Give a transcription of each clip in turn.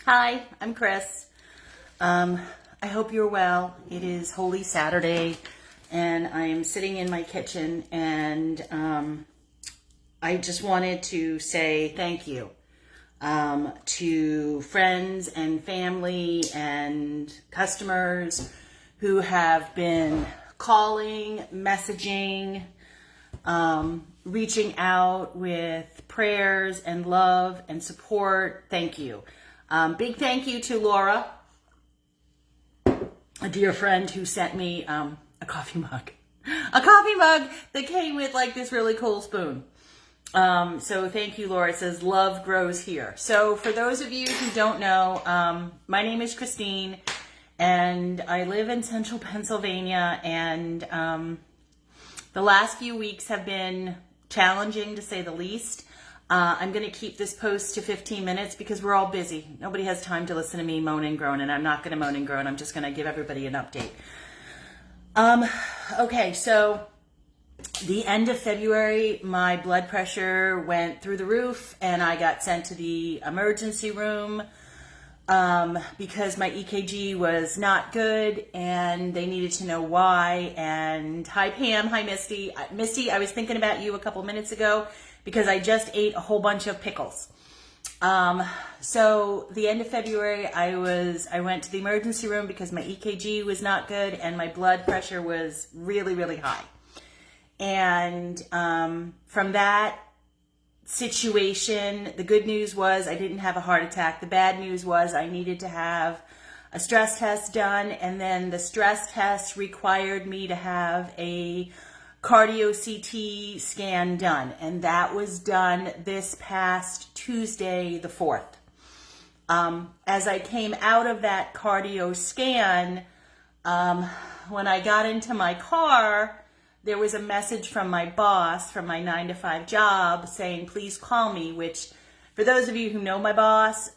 Hi, I'm Chris. I hope you're well. It is Holy Saturday, and I am sitting in my kitchen, and I just wanted to say thank you to friends and family and customers who have been calling, messaging, reaching out with prayers and love and support. Thank you. Big thank you to Laura, a dear friend who sent me a coffee mug. A coffee mug that came with like this really cool spoon. So thank you, Laura. It says, love grows here. So for those of you who don't know, my name is Christine, and I live in central Pennsylvania, and the last few weeks have been challenging, to say the least. I'm going to keep this post to 15 minutes because we're all busy. Nobody has time to listen to me moan and groan, and I'm not going to moan and groan. I'm just going to give everybody an update. Okay, so the end of February, my blood pressure went through the roof, and I got sent to the emergency room because my EKG was not good, and they needed to know why. And hi, Pam. Hi, Misty. Misty, I was thinking about you a couple minutes ago because I just ate a whole bunch of pickles. So the end of February, I went to the emergency room because my EKG was not good and my blood pressure was really, really high. And from that situation, the good news was I didn't have a heart attack. The bad news was I needed to have a stress test done, and then the stress test required me to have a cardio CT scan done, and that was done this past Tuesday, the 4th. As I came out of that cardio scan, when I got into my car, there was a message from my boss from my 9-to-5 job saying, please call me, which for those of you who know my boss,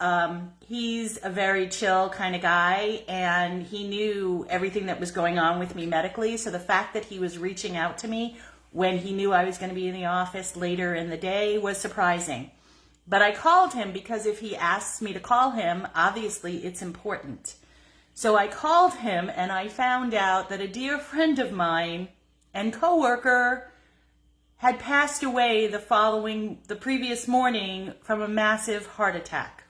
he's a very chill kind of guy, and he knew everything that was going on with me medically. So the fact that he was reaching out to me when he knew I was going to be in the office later in the day was surprising. But I called him because if he asks me to call him, obviously it's important. So I called him, and I found out that a dear friend of mine and coworker had passed away the previous morning from a massive heart attack.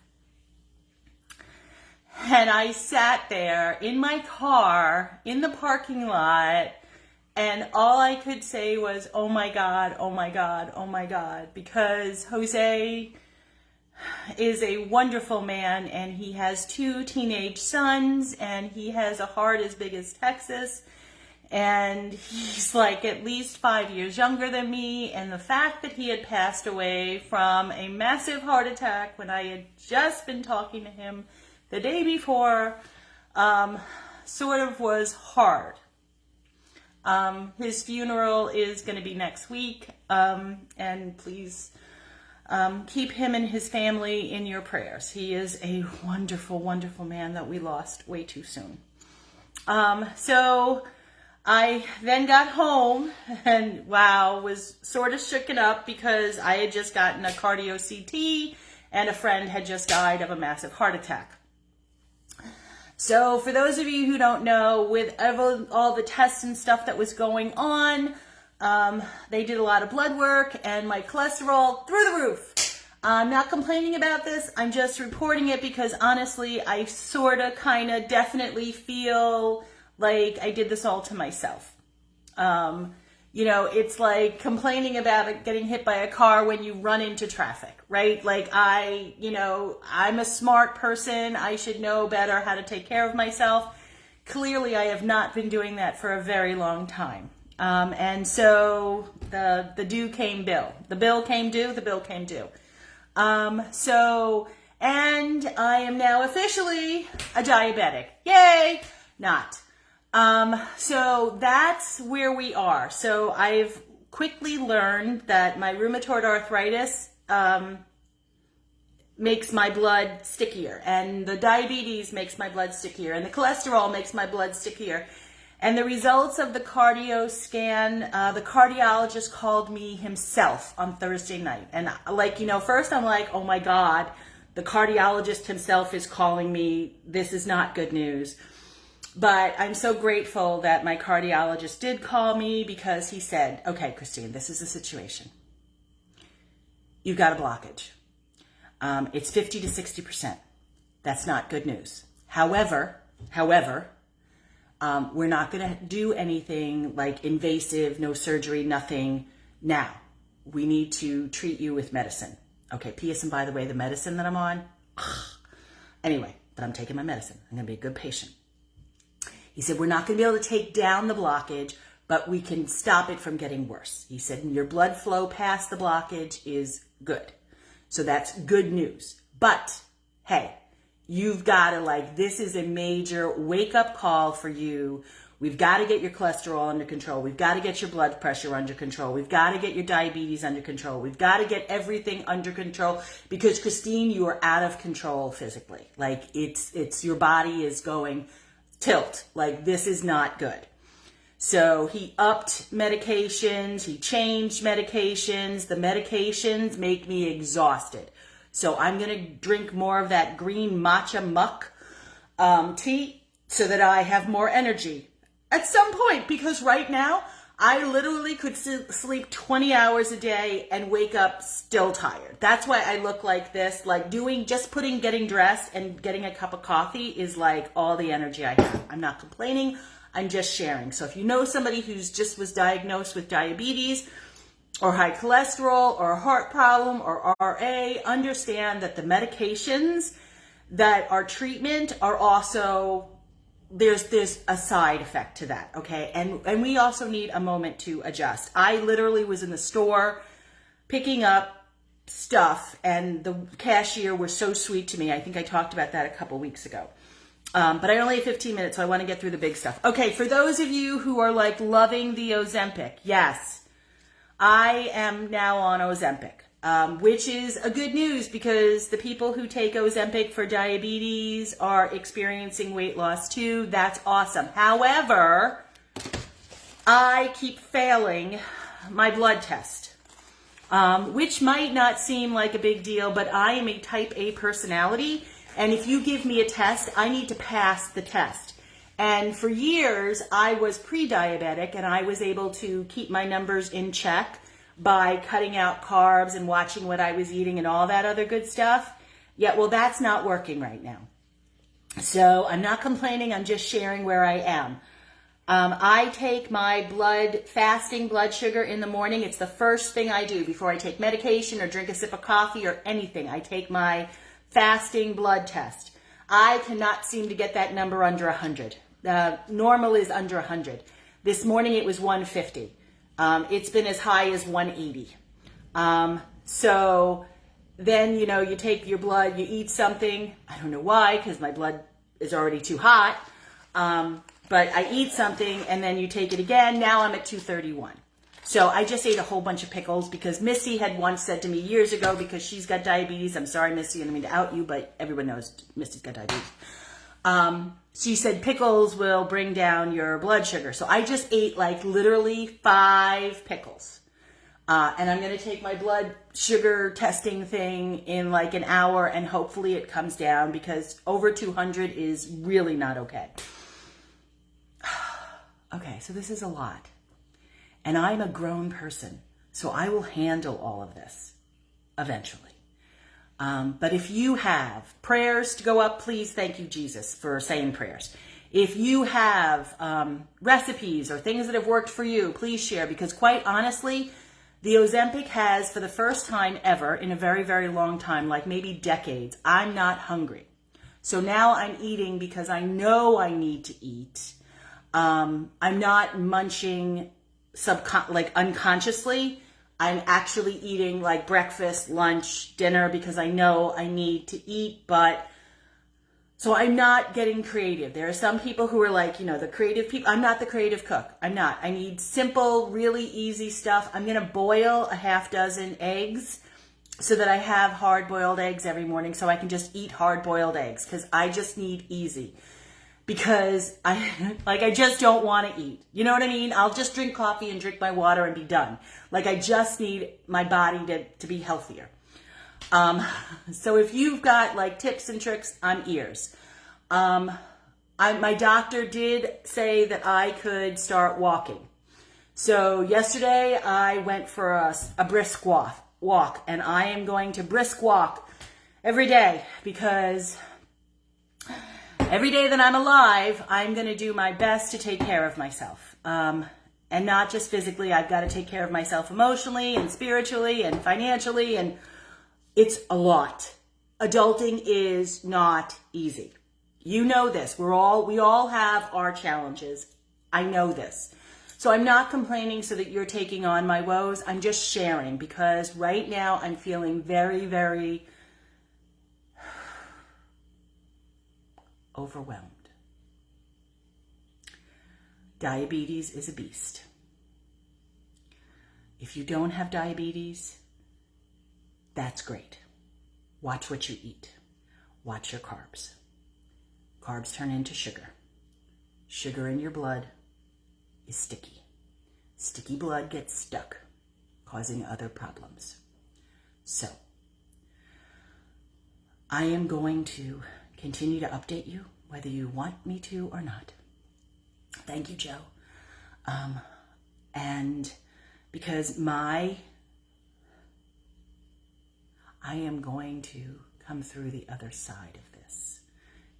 And I sat there in my car in the parking lot, and all I could say was, oh my God, oh my God, oh my God, because Jose is a wonderful man, and he has 2 teenage sons, and he has a heart as big as Texas. And he's like at least 5 years younger than me. And the fact that he had passed away from a massive heart attack when I had just been talking to him the day before, sort of was hard. His funeral is going to be next week. And please keep him and his family in your prayers. He is a wonderful, wonderful man that we lost way too soon. So I then got home and was sort of shooken up because I had just gotten a cardio CT and a friend had just died of a massive heart attack. So for those of you who don't know, with all the tests and stuff that was going on, they did a lot of blood work and my cholesterol through the roof. I'm not complaining about this. I'm just reporting it because honestly, I sort of kind of definitely feel like I did this all to myself. It's like complaining about getting hit by a car when you run into traffic, right? Like I'm a smart person. I should know better how to take care of myself. Clearly, I have not been doing that for a very long time. And so the due came bill. The bill came due, the bill came due. And I am now officially a diabetic. Yay! Not. So that's where we are. So I've quickly learned that my rheumatoid arthritis, makes my blood stickier, and the diabetes makes my blood stickier, and the cholesterol makes my blood stickier. And the results of the cardio scan, the cardiologist called me himself on Thursday night. And first I'm like, oh my God, The cardiologist himself is calling me. This is not good news. But I'm so grateful that my cardiologist did call me, because he said, okay, Christine, this is the situation. You've got a blockage. It's 50 to 60%. That's not good news. However, we're not going to do anything like invasive, no surgery, nothing now. We need to treat you with medicine. Okay, P.S. and by the way, the medicine that I'm on, anyway, but I'm taking my medicine. I'm going to be a good patient. He said, we're not going to be able to take down the blockage, but we can stop it from getting worse. He said, your blood flow past the blockage is good. So that's good news. But hey, you've got to this is a major wake-up call for you. We've got to get your cholesterol under control. We've got to get your blood pressure under control. We've got to get your diabetes under control. We've got to get everything under control, because Christine, you are out of control physically. It's your body is going tilt. This is not good. So he upped medications. He changed medications. The medications make me exhausted. So I'm going to drink more of that green matcha muck tea so that I have more energy at some point, because right now I literally could sleep 20 hours a day and wake up still tired. That's why I look like this. Getting dressed and getting a cup of coffee is all the energy I have. I'm not complaining. I'm just sharing. So if you know somebody who's just was diagnosed with diabetes or high cholesterol or a heart problem or RA, understand that the medications that are treatment are also, there's a side effect to that, okay? And we also need a moment to adjust. I literally was in the store picking up stuff, and the cashier was so sweet to me. I think I talked about that a couple weeks ago. But I only have 15 minutes, so I want to get through the big stuff. Okay, for those of you who are loving the Ozempic, yes, I am now on Ozempic, which is a good news, because the people who take Ozempic for diabetes are experiencing weight loss too. That's awesome. However, I keep failing my blood test, which might not seem like a big deal, but I am a type A personality. And if you give me a test, I need to pass the test. And for years, I was pre-diabetic, and I was able to keep my numbers in check by cutting out carbs and watching what I was eating and all that other good stuff. Yeah, well, that's not working right now. So I'm not complaining. I'm just sharing where I am. I take my fasting blood sugar in the morning. It's the first thing I do before I take medication or drink a sip of coffee or anything. I take my fasting blood test. I cannot seem to get that number under 100. Normal is under 100. This morning it was 150. It's been as high as 180. So then, you take your blood, you eat something. I don't know why, because my blood is already too hot. But I eat something, and then you take it again. Now I'm at 231. So I just ate a whole bunch of pickles, because Missy had once said to me years ago, because she's got diabetes. I'm sorry, Missy, I don't mean to out you, but everyone knows Missy's got diabetes. She said pickles will bring down your blood sugar. So I just ate literally 5 pickles. And I'm going to take my blood sugar testing thing in an hour, and hopefully it comes down, because over 200 is really not okay. Okay, so this is a lot. And I'm a grown person, so I will handle all of this eventually. But if you have prayers to go up, please, thank you, Jesus, for saying prayers. If you have recipes or things that have worked for you, please share, because quite honestly, the Ozempic has, for the first time ever in a very, very long time, maybe decades, I'm not hungry. So now I'm eating because I know I need to eat. I'm not munching unconsciously. I'm actually eating breakfast, lunch, dinner, because I know I need to eat, so I'm not getting creative. There are some people who are the creative people. I'm not the creative cook. I'm not. I need simple, really easy stuff. I'm going to boil a half dozen eggs so that I have hard-boiled eggs every morning, so I can just eat hard-boiled eggs, because I just need easy. Because I just don't want to eat. You know what I mean? I'll just drink coffee and drink my water and be done. I just need my body to be healthier. So if you've got like tips and tricks, I'm ears. My doctor did say that I could start walking. So yesterday I went for a brisk walk, and I am going to brisk walk every day, because every day that I'm alive, I'm going to do my best to take care of myself. And not just physically, I've got to take care of myself emotionally and spiritually and financially, and it's a lot. Adulting is not easy. You know this. We all have our challenges. I know this. So I'm not complaining so that you're taking on my woes. I'm just sharing, because right now I'm feeling very, very overwhelmed. Diabetes is a beast. If you don't have diabetes, that's great. Watch what you eat. Watch your carbs. Carbs turn into sugar. Sugar in your blood is sticky. Sticky blood gets stuck, causing other problems. So, I am going to continue to update you, whether you want me to or not. Thank you, Joe. And because I am going to come through the other side of this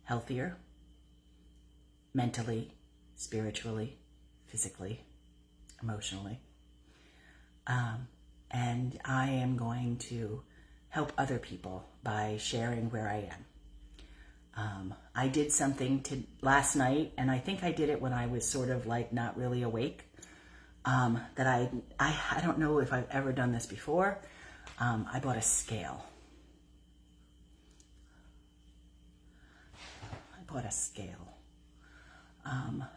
healthier, mentally, spiritually, physically, emotionally. And I am going to help other people by sharing where I am. I did something last night, and I think I did it when I was sort of like not really awake. That I don't know if I've ever done this before. I bought a scale.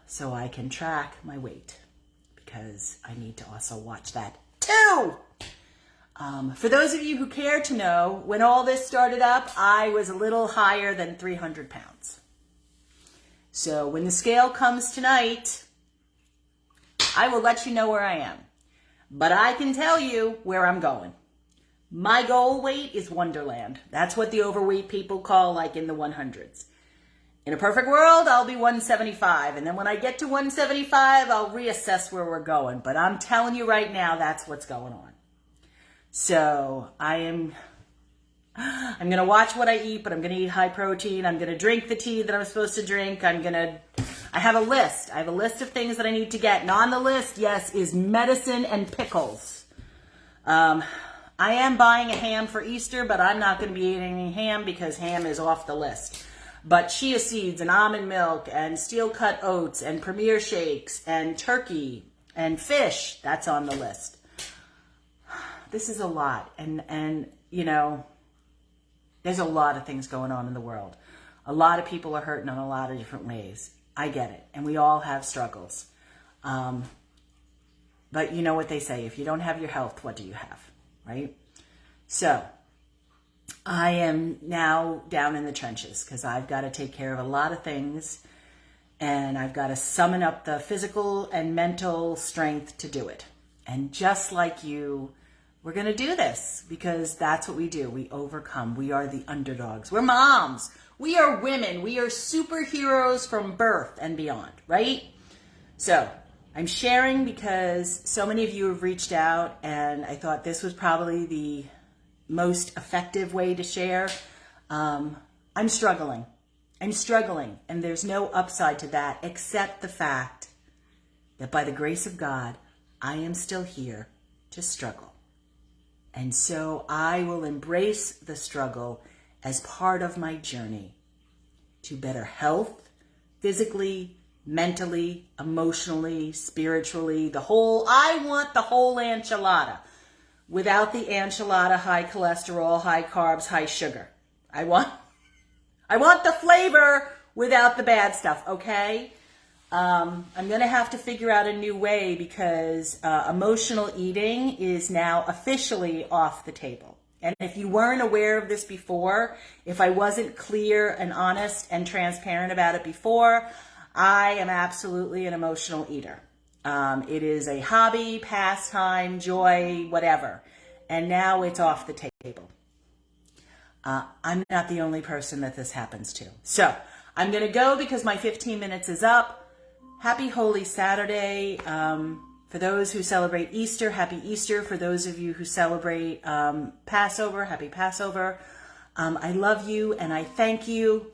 So I can track my weight, because I need to also watch that too. For those of you who care to know, when all this started up, I was a little higher than 300 pounds. So when the scale comes tonight, I will let you know where I am. But I can tell you where I'm going. My goal weight is Wonderland. That's what the overweight people call, like, in the 100s. In a perfect world, I'll be 175. And then when I get to 175, I'll reassess where we're going. But I'm telling you right now, that's what's going on. So I'm going to watch what I eat, but I'm going to eat high protein. I'm going to drink the tea that I'm supposed to drink. I have a list. I have a list of things that I need to get. And on the list, yes, is medicine and pickles. I am buying a ham for Easter, but I'm not going to be eating any ham, because ham is off the list. But chia seeds and almond milk and steel cut oats and Premier shakes and turkey and fish, that's on the list. This is a lot. And you know, there's a lot of things going on in the world. A lot of people are hurting in a lot of different ways. I get it. And we all have struggles. But you know what they say, if you don't have your health, what do you have, right? So I am now down in the trenches, because I've got to take care of a lot of things, and I've got to summon up the physical and mental strength to do it. And just like you, we're going to do this, because that's what we do. We overcome. We are the underdogs. We're moms. We are women. We are superheroes from birth and beyond, right? So I'm sharing because so many of you have reached out, and I thought this was probably the most effective way to share. I'm struggling, and there's no upside to that, except the fact that by the grace of God, I am still here to struggle. And so I will embrace the struggle as part of my journey to better health, physically, mentally, emotionally, spiritually, I want the whole enchilada. Without the enchilada, high cholesterol, high carbs, high sugar. I want the flavor without the bad stuff, okay? I'm going to have to figure out a new way, because emotional eating is now officially off the table. And if you weren't aware of this before, if I wasn't clear and honest and transparent about it before, I am absolutely an emotional eater. It is a hobby, pastime, joy, whatever. And now it's off the table. I'm not the only person that this happens to. So I'm going to go because my 15 minutes is up. Happy Holy Saturday. For those who celebrate Easter, happy Easter. For those of you who celebrate Passover, happy Passover. I love you and I thank you.